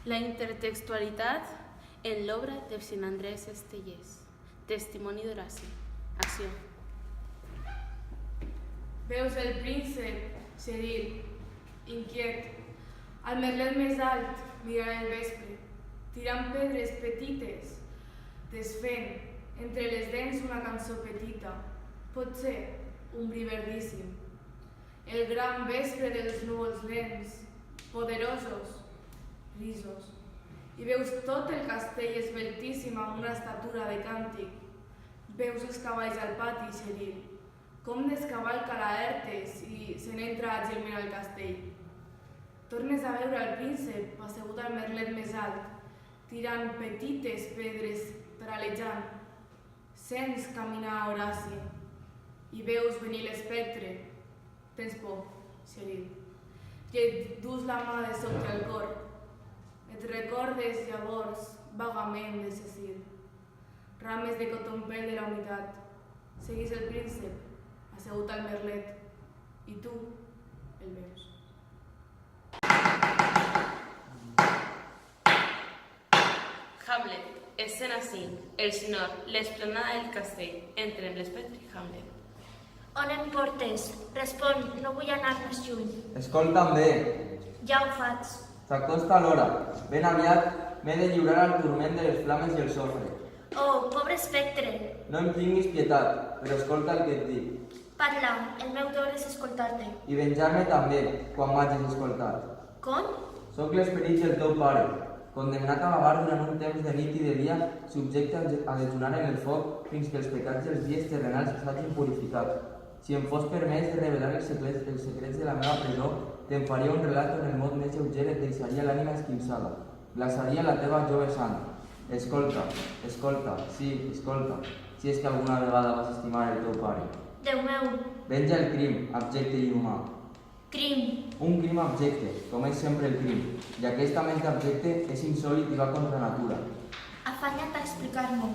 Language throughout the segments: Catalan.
La intertextualitat en l'obra de Sant Andrés Estellés. Testimoni d'Horaci. Acció. Veus el príncep, sedil, inquiet, al merlet més alt, mirant el vespre, tirant pedres petites, desfent entre les dents una cançó petita, potser un bri verdíssim. El gran vespre dels núvols lents, poderosos, grisos, i veus tot el castell esbeltíssim amb una estatura de càntic. Veus els cavalls al pati, sedil, com descavalca Laertes i se n'entra àgilment al castell. Tornes a veure el príncep assegut al merlet més alt, tirant petites pedres paralejant. Sents caminar a Horaci i veus venir l'espectre. Tens por, sedil, i et dus la mà de sota el cor. Et recordes llavors vagament de Cecil. Rames de cotonpel de la unitat. Seguís el príncep, assegut al merlet, i tu el veus. Hamlet, escena 5. El sinor, l'esplanada del castell. Entren l'espectre i Hamlet. On em portes? Respon, no vull anar més lluny. Escolta'm bé. Ja ho faig. S'acosta l'hora. Ben aviat m'he de lliurar al turment de les flames i el sofre. Oh, pobre espectre. No em tinguis pietat, però escolta el que et dic. Parla, el meu deure és escoltar-te. I venjar-me també, quan m'hagis escoltat. Com? Soc l'esperit del teu pare, condemnat a vagar durant un temps de nit i de dia, subjecte a dejunar en el foc fins que els pecats dels dies terrenals s'hagin purificat. Si em fos permès de revelar els secrets de la meva presó, te'n faria un relat on el mot més lleuger et deixaria l'ànima esquinçada. Glaçaria la teva jove sang. Escolta, escolta, sí, escolta, si és que alguna vegada vas estimar el teu pare. Déu meu. Venja el crim, abjecte i inhumà. Crim. Un crim abjecte, com és sempre el crim, i aquesta ment abjecte és insòlit i va contra natura. Afanya't a explicar-m'ho.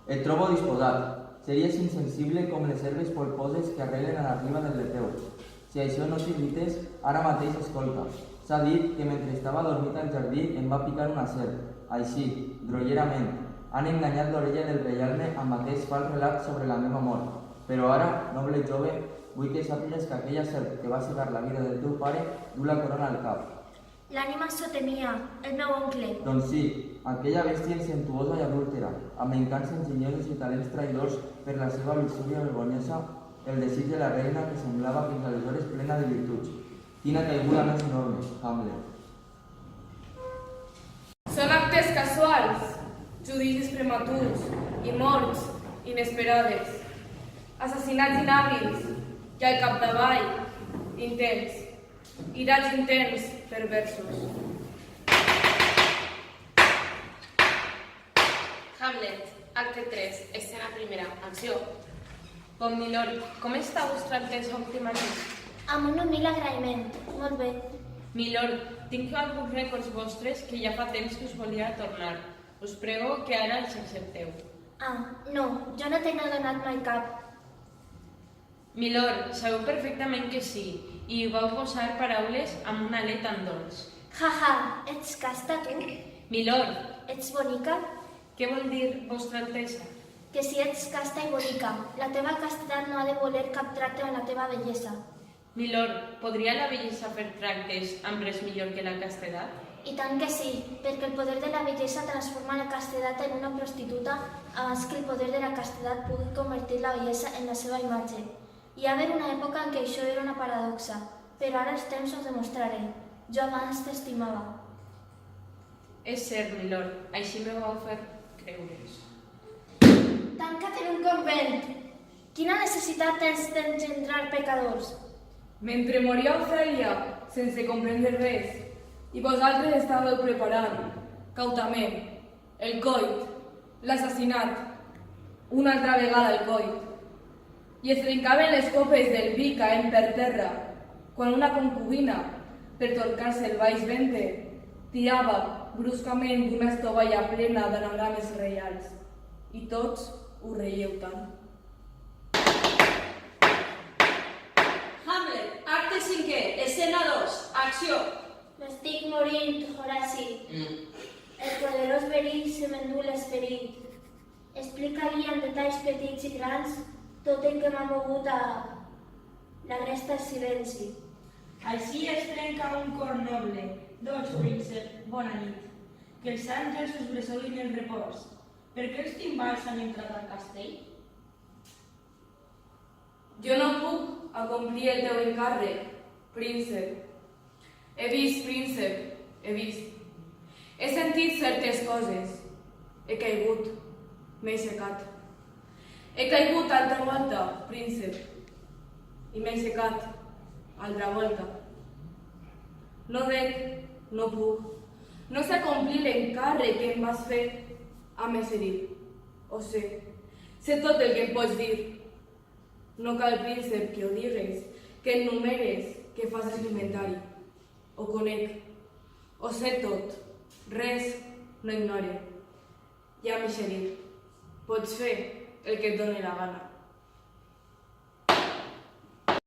Et trobo disposat. Series insensible com les herbes polposes que arrelen a la riba del Leteu. Si això no t'irrites, ara mateix escolta. S'ha dit que mentre estava dormit al jardí em va picar una serp. Així, drollerament, han enganyat l'orella del reialme amb aquest fals relat sobre la meva mort. Però ara, noble jove, vull que sàpigues que aquella serp que va cegar la vida del teu pare du la corona al cap. L'ànima sotemia, el meu oncle. Doncs sí, aquella bèstia incentuosa i adúltera, amb encants enginyosos i talents traïdors per la seva luxúria vergonyosa, el desig de la reina que semblava fins aleshores plena de virtuts. Quina caiguda més enorme, Hamlet. Són actes casuals, judicis prematurs i morts inesperades, assassinats inhàbils i al capdavall, intents, irats intents perversos. Hamlet, acte 3, escena primera. Acció. Bon milord, com està vostra altesa última nit? Amb un humil agraïment. Molt bé. Milord, tinc alguns rècords vostres que ja fa temps que us volia tornar. Us prego que ara els accepteu. Ah, no, jo no te n'he donat mai cap. Milord, sabeu perfectament que sí, i vau posar paraules amb una alè tan dolç. Jaja, ets casta tu? Milord, Ets bonica? què vol dir vostra altesa? Que si ets casta i bonica, la teva castedat no ha de voler cap tracte amb la teva bellesa. Milord, podria la bellesa fer tractes amb res millor que la castedat? I tant que sí, perquè el poder de la bellesa transforma la castedat en una prostituta abans que el poder de la castedat pugui convertir la bellesa en la seva imatge. Hi ha d'haver una època en què això era una paradoxa, però ara els temps ho demostraré. Jo abans t'estimava. És cert, milord, així me vau fer creure's. Tanca't en un convent! Quina necessitat tens d'engendrar pecadors? Mentre moria Ofèlia, sense comprendre res, i vosaltres estàveu preparant, cautament, el coit, l'assassinat, una altra vegada el coit, i es trencaven les copes del vi caent per terra, quan una concubina, per torcar-se el baix ventre, tirava bruscament d'una estovalla plena d'anagrames reials, i tots ho reieu tant. Hamlet, acte 5è, escena 2, acció. M'estic morint, Horaci. El poderós verí se m'endú l'esperit. Explica-li amb detalls petits i grans tot el que m'ha mogut a... La resta és silenci. Així es trenca un cor noble. Doncs, príncep, bona nit. Que els àngels us bressolin el repòs. Per què els timbals han entrat al castell? Jo no puc acomplir el teu encàrrec, príncep. He vist, príncep, he vist. He sentit certes coses. He caigut, m'he aixecat. He caigut altra volta, príncep. I m'he aixecat, altra volta. No dec, no puc. No sé complir l'encàrrec que em vas fer amb ese dit. Ho sé. Sé tot el que em pots dir. No cal, príncep, que ho digues, que enumeres, que facis l'inventari. Ho conec. Ho sé tot. Res no ignore. Ja m'he dit. Pots fer el que et doni la gana.